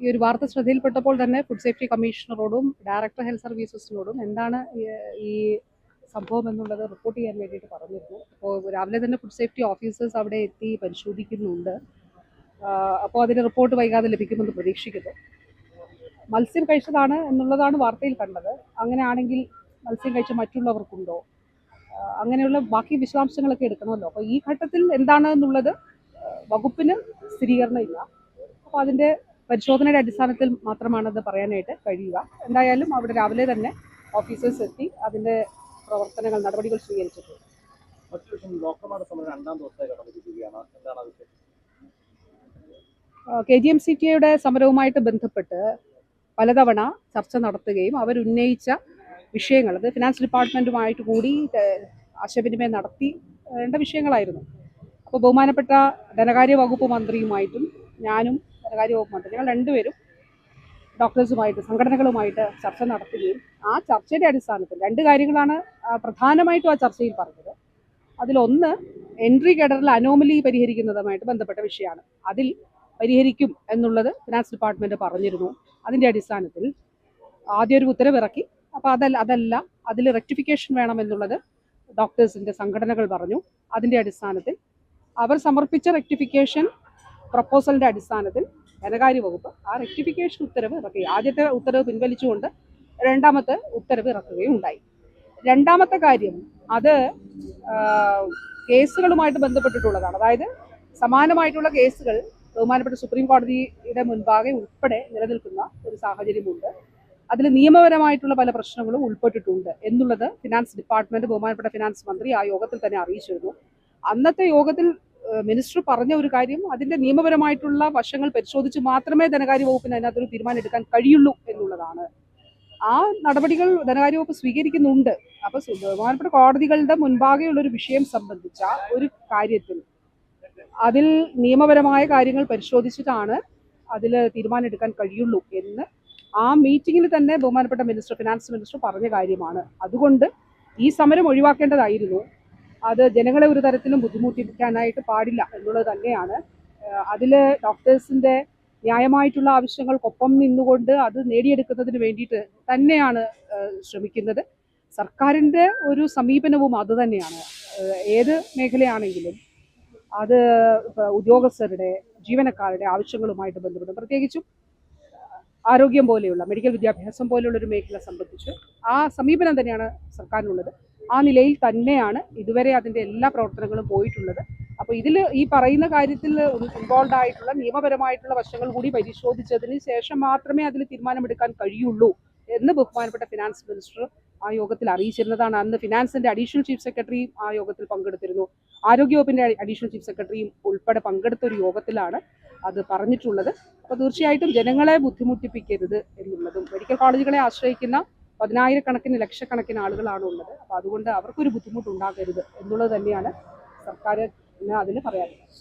ഈ ഒരു വാർത്ത ശ്രദ്ധയിൽപ്പെട്ടപ്പോൾ തന്നെ ഫുഡ് സേഫ്റ്റി കമ്മീഷണറോടും ഡയറക്ടർ ഹെൽത്ത് സർവീസസിനോടും എന്താണ് ഈ സംഭവം എന്നുള്ളത് റിപ്പോർട്ട് ചെയ്യാൻ വേണ്ടിയിട്ട് പറഞ്ഞിരുന്നു. അപ്പോൾ രാവിലെ തന്നെ ഫുഡ് സേഫ്റ്റി ഓഫീസേഴ്സ് അവിടെ എത്തി പരിശോധിക്കുന്നുണ്ട്. അപ്പോൾ അതിൻ്റെ റിപ്പോർട്ട് വൈകാതെ ലഭിക്കുമെന്ന് പ്രതീക്ഷിക്കുന്നു. മത്സ്യം കഴിച്ചതാണ് എന്നുള്ളതാണ് വാർത്തയിൽ കണ്ടത്. അങ്ങനെയാണെങ്കിൽ മത്സ്യം കഴിച്ച മറ്റുള്ളവർക്കുണ്ടോ, അങ്ങനെയുള്ള ബാക്കി വിശദാംശങ്ങളൊക്കെ എടുക്കണമല്ലോ. അപ്പോൾ ഈ ഘട്ടത്തിൽ എന്താണ് എന്നുള്ളത് വകുപ്പിന് സ്ഥിരീകരണം ഇല്ല. അപ്പോൾ അതിൻ്റെ പരിശോധനയുടെ അടിസ്ഥാനത്തിൽ മാത്രമാണത് പറയാനായിട്ട് കഴിയുക. എന്തായാലും അവിടെ രാവിലെ തന്നെ ഓഫീസേഴ്സ് എത്തി അതിൻ്റെ പ്രവർത്തനങ്ങൾ നടപടികൾ സ്വീകരിച്ചിട്ടുണ്ട്. KGMCTയുടെ സമരവുമായിട്ട് ബന്ധപ്പെട്ട് പലതവണ ചർച്ച നടത്തുകയും അവരുന്നയിച്ച വിഷയങ്ങൾ അത് ഫിനാൻസ് ഡിപ്പാർട്ട്മെൻറ്റുമായിട്ട് കൂടി ആശയവിനിമയം നടത്തേണ്ട വിഷയങ്ങളായിരുന്നു. അപ്പോൾ ബഹുമാനപ്പെട്ട ധനകാര്യ വകുപ്പ് മന്ത്രിയുമായിട്ടും ഞാനും ധനകാര്യ വകുപ്പ് മന്ത്രി ഞങ്ങൾ രണ്ടുപേരും ഡോക്ടേഴ്സുമായിട്ട് സംഘടനകളുമായിട്ട് ചർച്ച നടത്തുകയും ആ ചർച്ചയുടെ അടിസ്ഥാനത്തിൽ രണ്ട് കാര്യങ്ങളാണ് പ്രധാനമായിട്ടും ആ ചർച്ചയിൽ പറഞ്ഞത്. അതിലൊന്ന് എൻട്രി കേഡറിൽ അനോമലി പരിഹരിക്കുന്നതുമായിട്ട് ബന്ധപ്പെട്ട വിഷയമാണ്. അതിൽ പരിഹരിക്കും എന്നുള്ളത് ഫിനാൻസ് ഡിപ്പാർട്ട്മെൻറ്റ് പറഞ്ഞിരുന്നു. അതിൻ്റെ അടിസ്ഥാനത്തിൽ ആദ്യം ഒരു ഉത്തരവിറക്കി. അപ്പോൾ അതല്ല അതിൽ റെക്ടിഫിക്കേഷൻ വേണമെന്നുള്ളത് ഡോക്ടേഴ്സിൻ്റെ സംഘടനകൾ പറഞ്ഞു. അതിൻ്റെ അടിസ്ഥാനത്തിൽ അവർ സമർപ്പിച്ച റെക്ടിഫിക്കേഷൻ പ്രപ്പോസലിൻ്റെ അടിസ്ഥാനത്തിൽ ധനകാര്യ വകുപ്പ് ആ റെക്ടിഫിക്കേഷൻ ഉത്തരവ് ഇറക്കി. ആദ്യത്തെ ഉത്തരവ് പിൻവലിച്ചുകൊണ്ട് രണ്ടാമത്തെ ഉത്തരവ് ഇറക്കുകയും ഉണ്ടായി. രണ്ടാമത്തെ കാര്യം അത് കേസുകളുമായിട്ട് ബന്ധപ്പെട്ടിട്ടുള്ളതാണ്. അതായത് സമാനമായിട്ടുള്ള കേസുകൾ ബഹുമാനപ്പെട്ട സുപ്രീം കോടതിയുടെ മുൻപാകെ ഉൾപ്പെടെ നിലനിൽക്കുന്ന ഒരു സാഹചര്യമുണ്ട്. അതിൽ നിയമപരമായിട്ടുള്ള പല പ്രശ്നങ്ങളും ഉൾപ്പെട്ടിട്ടുണ്ട് എന്നുള്ളത് ഫിനാൻസ് ഡിപ്പാർട്ട്മെന്റ് ബഹുമാനപ്പെട്ട ഫിനാൻസ് മന്ത്രി ആ യോഗത്തിൽ തന്നെ അറിയിച്ചിരുന്നു. അന്നത്തെ യോഗത്തിൽ മിനിസ്റ്റർ പറഞ്ഞ ഒരു കാര്യം അതിന്റെ നിയമപരമായിട്ടുള്ള വശങ്ങൾ പരിശോധിച്ച് മാത്രമേ ധനകാര്യ വകുപ്പിന് അതിനകത്തൊരു തീരുമാനം എടുക്കാൻ കഴിയുള്ളൂ എന്നുള്ളതാണ്. ആ നടപടികൾ ധനകാര്യ വകുപ്പ് സ്വീകരിക്കുന്നുണ്ട്. അപ്പോൾ ബഹുമാനപ്പെട്ട കോടതികളുടെ മുൻപാകെയുള്ളൊരു വിഷയം സംബന്ധിച്ച ഒരു കാര്യത്തിൽ അതിൽ നിയമപരമായ കാര്യങ്ങൾ പരിശോധിച്ചിട്ടാണ് അതിൽ തീരുമാനം എടുക്കാൻ കഴിയുള്ളൂ എന്ന് ആ മീറ്റിങ്ങിൽ തന്നെ ബഹുമാനപ്പെട്ട ഫിനാൻസ് മിനിസ്റ്റർ പറഞ്ഞ കാര്യമാണ്. അതുകൊണ്ട് ഈ സമരം ഒഴിവാക്കേണ്ടതായിരുന്നു. അത് ജനങ്ങളെ ഒരു തരത്തിലും ബുദ്ധിമുട്ടിക്കാനായിട്ട് പാടില്ല എന്നുള്ളത് തന്നെയാണ്. അതിൽ ഡോക്ടേഴ്സിൻ്റെ ന്യായമായിട്ടുള്ള ആവശ്യങ്ങൾക്കൊപ്പം നിന്നുകൊണ്ട് അത് നേടിയെടുക്കുന്നതിന് വേണ്ടിയിട്ട് തന്നെയാണ് ശ്രമിക്കുന്നത്. സർക്കാരിൻ്റെ ഒരു സമീപനവും അതുതന്നെയാണ്. ഏത് മേഖലയാണെങ്കിലും അത് ഉദ്യോഗസ്ഥരുടെ ജീവനക്കാരുടെ ആവശ്യങ്ങളുമായിട്ട് ബന്ധപ്പെട്ട് പ്രത്യേകിച്ചും ആരോഗ്യം പോലെയുള്ള മെഡിക്കൽ വിദ്യാഭ്യാസം പോലെയുള്ള ഒരു മേഖല സംബന്ധിച്ച് ആ സമീപനം തന്നെയാണ് സർക്കാരിനുള്ളത്. ആ നിലയിൽ തന്നെയാണ് ഇതുവരെ അതിൻ്റെ എല്ലാ പ്രവർത്തനങ്ങളും പോയിട്ടുള്ളത്. അപ്പോൾ ഇതിൽ ഈ പറയുന്ന കാര്യത്തിൽ ഇൻവോൾവ് ആയിട്ടുള്ള നിയമപരമായിട്ടുള്ള വശങ്ങൾ കൂടി പരിശോധിച്ചതിന് ശേഷം മാത്രമേ അതിൽ തീരുമാനമെടുക്കാൻ കഴിയുള്ളൂ എന്ന് ബഹുമാനപ്പെട്ട ഫിനാൻസ് മിനിസ്റ്റർ ആ യോഗത്തിൽ അറിയിച്ചിരുന്നതാണ്. അന്ന് ഫിനാൻസിൻ്റെ അഡീഷണൽ ചീഫ് സെക്രട്ടറിയും ആ യോഗത്തിൽ പങ്കെടുത്തിരുന്നു. ആരോഗ്യവകുപ്പിൻ്റെ അഡീഷണൽ ചീഫ് സെക്രട്ടറിയും ഉൾപ്പെടെ പങ്കെടുത്ത ഒരു യോഗത്തിലാണ് അത് പറഞ്ഞിട്ടുള്ളത്. അപ്പോൾ തീർച്ചയായിട്ടും ജനങ്ങളെ ബുദ്ധിമുട്ടിപ്പിക്കരുത് എന്നുള്ളതും മെഡിക്കൽ കോളേജുകളെ ആശ്രയിക്കുന്ന പതിനായിരക്കണക്കിന് ലക്ഷക്കണക്കിന് ആളുകളാണ് ഉള്ളത്. അപ്പോൾ അതുകൊണ്ട് അവർക്കൊരു ബുദ്ധിമുട്ടുണ്ടാകരുത് എന്നുള്ളത് തന്നെയാണ് സർക്കാരിന് അതിന് പറയാനുള്ളത്.